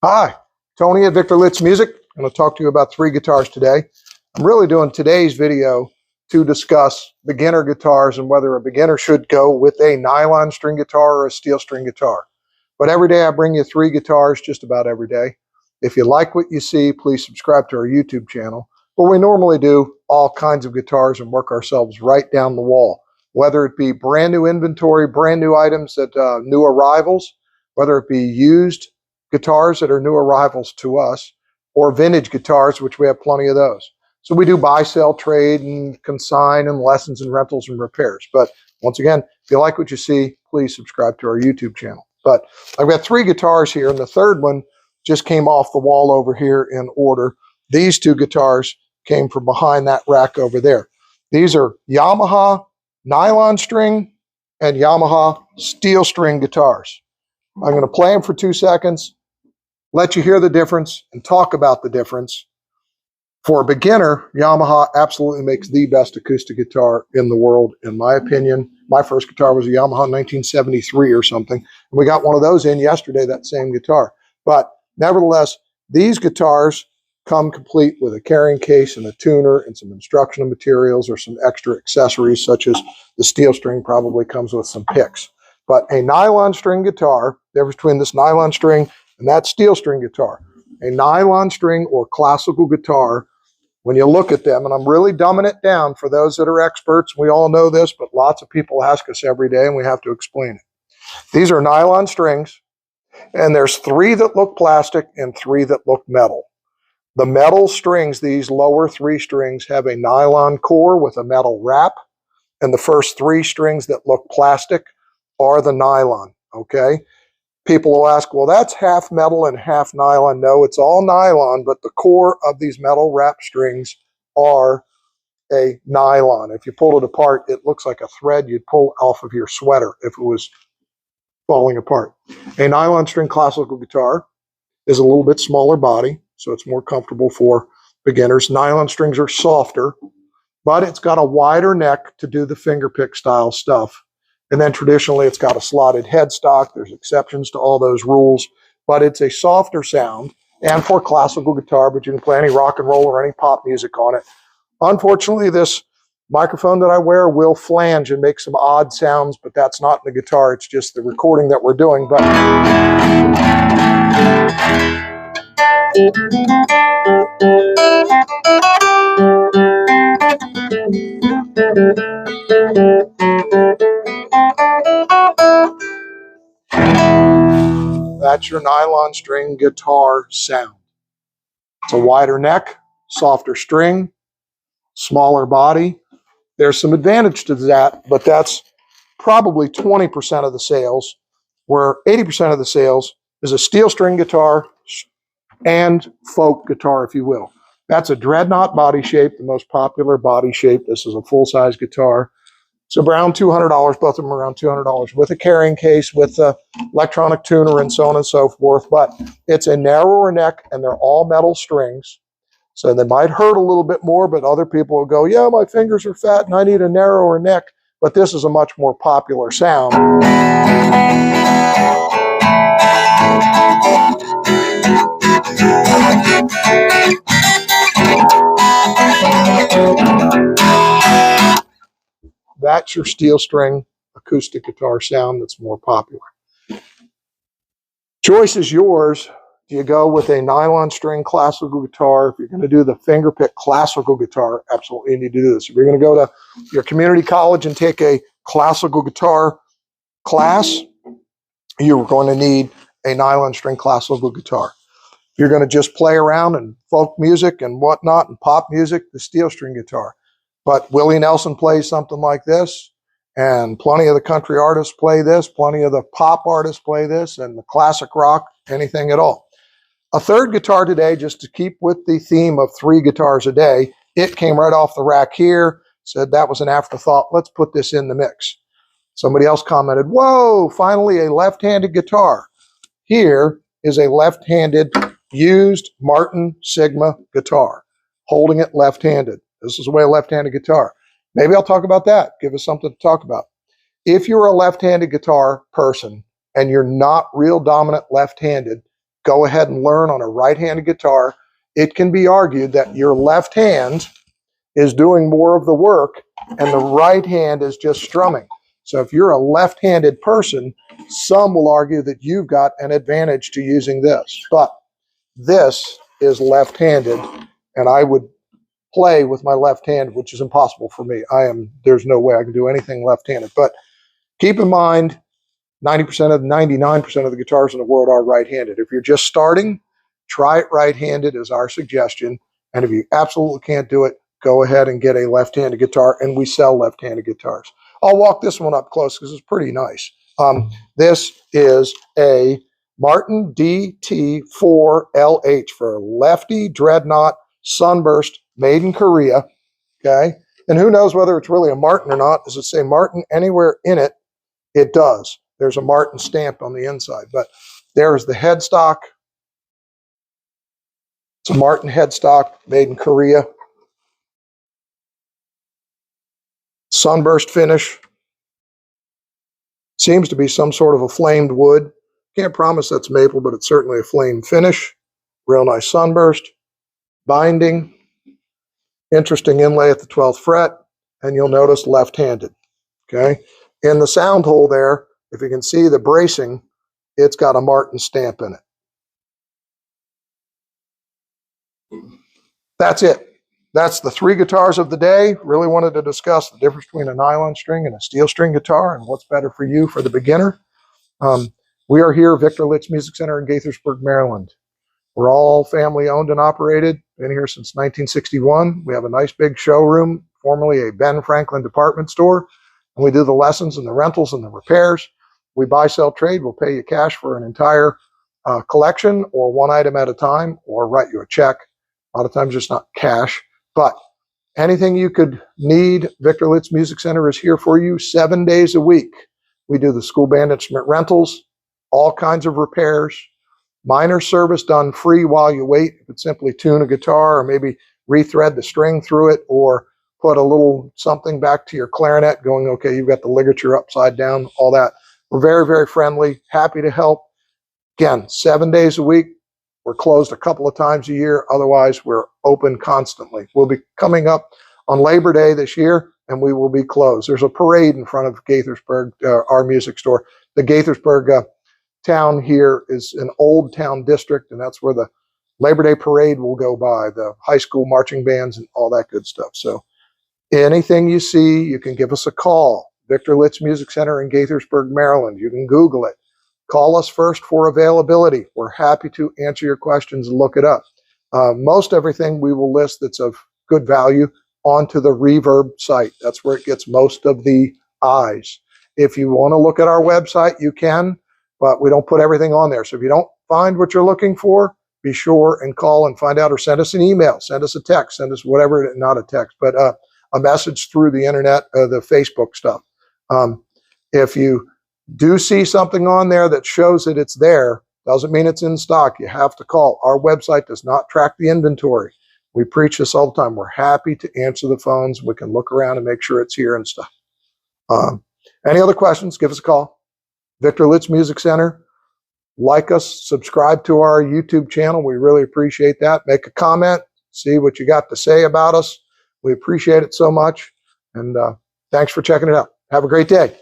Hi, Tony at Victor Litz Music. I'm going to talk to you about three guitars today. I'm really doing today's video to discuss beginner guitars and whether a beginner should go with a nylon string guitar or a steel string guitar. But every day I bring you three guitars, just about every day. If you like what you see, please subscribe to our YouTube channel. But we normally do all kinds of guitars and work ourselves right down the wall, whether it be brand new inventory, brand new items that new arrivals, whether it be used guitars that are new arrivals to us, or vintage guitars, which we have plenty of those. So we do buy, sell, trade, and consign, and lessons and rentals and repairs. But once again, if you like what you see, please subscribe to our YouTube channel. But I've got three guitars here, and the third one just came off the wall over here in order. These two guitars came from behind that rack over there. These are Yamaha nylon string and Yamaha steel string guitars. I'm going to play them for 2 seconds, let you hear the difference, and talk about the difference. For a beginner, Yamaha absolutely makes the best acoustic guitar in the world, in my opinion. My first guitar was a Yamaha 1973 or something, and we got one of those in yesterday, that same guitar. But nevertheless, these guitars come complete with a carrying case and a tuner and some instructional materials or some extra accessories, such as the steel string probably comes with some picks. But a nylon string guitar, the difference between this nylon string and that steel string guitar. A nylon string or classical guitar, when you look at them, and I'm really dumbing it down for those that are experts, we all know this, but lots of people ask us every day and we have to explain it. These are nylon strings, and there's three that look plastic and three that look metal. The metal strings, these lower three strings, have a nylon core with a metal wrap, and the first three strings that look plastic are the nylon, okay? People will ask, well, that's half metal and half nylon. No, it's all nylon, but the core of these metal wrap strings are a nylon. If you pull it apart, it looks like a thread you'd pull off of your sweater if it was falling apart. A nylon string classical guitar is a little bit smaller body, so it's more comfortable for beginners. Nylon strings are softer, but it's got a wider neck to do the fingerpick style stuff. And then traditionally, it's got a slotted headstock. There's exceptions to all those rules, but it's a softer sound. And for classical guitar, but you can play any rock and roll or any pop music on it. Unfortunately, this microphone that I wear will flange and make some odd sounds, but that's not in the guitar. It's just the recording that we're doing. But that's your nylon string guitar sound. It's a wider neck, softer string, smaller body. There's some advantage to that, but that's probably 20% of the sales, where 80% of the sales is a steel string guitar and folk guitar, if you will. That's a dreadnought body shape, the most popular body shape. This is a full-size guitar. So around $200, both of them around $200, with a carrying case, with a electronic tuner, and so on and so forth. But it's a narrower neck, and they're all metal strings. So they might hurt a little bit more, but other people will go, yeah, my fingers are fat and I need a narrower neck. But this is a much more popular sound. That's your steel string acoustic guitar sound that's more popular. Choice is yours. Do you go with a nylon string classical guitar? If you're going to do the fingerpick classical guitar, absolutely you need to do this. If you're going to go to your community college and take a classical guitar class, you're going to need a nylon string classical guitar. If you're going to just play around in folk music and whatnot and pop music, the steel string guitar. But Willie Nelson plays something like this, and plenty of the country artists play this, plenty of the pop artists play this, and the classic rock, anything at all. A third guitar today, just to keep with the theme of three guitars a day, it came right off the rack here, said that was an afterthought, let's put this in the mix. Somebody else commented, whoa, finally a left-handed guitar. Here is a left-handed used Martin Sigma guitar, holding it left-handed. This is the way a left-handed guitar. Maybe I'll talk about that. Give us something to talk about. If you're a left-handed guitar person and you're not real dominant left-handed, go ahead and learn on a right-handed guitar, it can be argued that your left hand is doing more of the work and the right hand is just strumming. So if you're a left-handed person, some will argue that you've got an advantage to using this. But this is left-handed, and I would play with my left hand, which is impossible for me. There's no way I can do anything left-handed. But keep in mind, 99% of the guitars in the world are right-handed. If you're just starting, try it right-handed is our suggestion. And if you absolutely can't do it, go ahead and get a left-handed guitar, and we sell left-handed guitars. I'll walk this one up close because it's pretty nice. This is a Martin DT4LH for Lefty Dreadnought Sunburst, made in Korea. Okay, and who knows whether it's really a Martin or not? Does it say Martin anywhere in it? It does. There's a Martin stamp on the inside, but there's the headstock. It's a Martin headstock made in Korea. Sunburst finish. Seems to be some sort of a flamed wood. Can't promise that's maple, but it's certainly a flame finish. Real nice sunburst. Binding. Interesting inlay at the 12th fret. And you'll notice left-handed. Okay. In the sound hole there, if you can see the bracing, it's got a Martin stamp in it. That's it. That's the three guitars of the day. Really wanted to discuss the difference between a nylon string and a steel string guitar and what's better for you for the beginner. We are here, Victor Litz Music Center in Gaithersburg, Maryland. We're all family owned and operated. Been here since 1961. We have a nice big showroom, formerly a Ben Franklin department store. And we do the lessons and the rentals and the repairs. We buy, sell, trade. We'll pay you cash for an entire collection or one item at a time, or write you a check. A lot of times it's not cash. But anything you could need, Victor Litz Music Center is here for you 7 days a week. We do the school band instrument rentals, all kinds of repairs, minor service done free while you wait. You could simply tune a guitar or maybe rethread the string through it or put a little something back to your clarinet going, okay, you've got the ligature upside down, all that. We're very, very friendly, happy to help. Again, 7 days a week. We're closed a couple of times a year. Otherwise, we're open constantly. We'll be coming up on Labor Day this year, and we will be closed. There's a parade in front of Gaithersburg, our music store. The Gaithersburg town here is an old town district, and that's where the Labor Day parade will go by, the high school marching bands and all that good stuff. So anything you see, you can give us a call. Victor Litz Music Center in Gaithersburg, Maryland. You can Google it. Call us first for availability. We're happy to answer your questions and look it up. Most everything we will list that's of good value onto the Reverb site. That's where it gets most of the eyes. If you want to look at our website, you can, but we don't put everything on there. So if you don't find what you're looking for, be sure and call and find out, or send us an email, send us a text, send us whatever, not a text, but a message through the internet, the Facebook stuff. If you do see something on there that shows that it's there, doesn't mean it's in stock. You have to call. Our website does not track the inventory. We preach this all the time. We're happy to answer the phones. We can look around and make sure it's here and stuff. Any other questions, give us a call. Victor Litz Music Center. Like us, subscribe to our YouTube channel. We really appreciate that. Make a comment, see what you got to say about us. We appreciate it so much. And thanks for checking it out. Have a great day.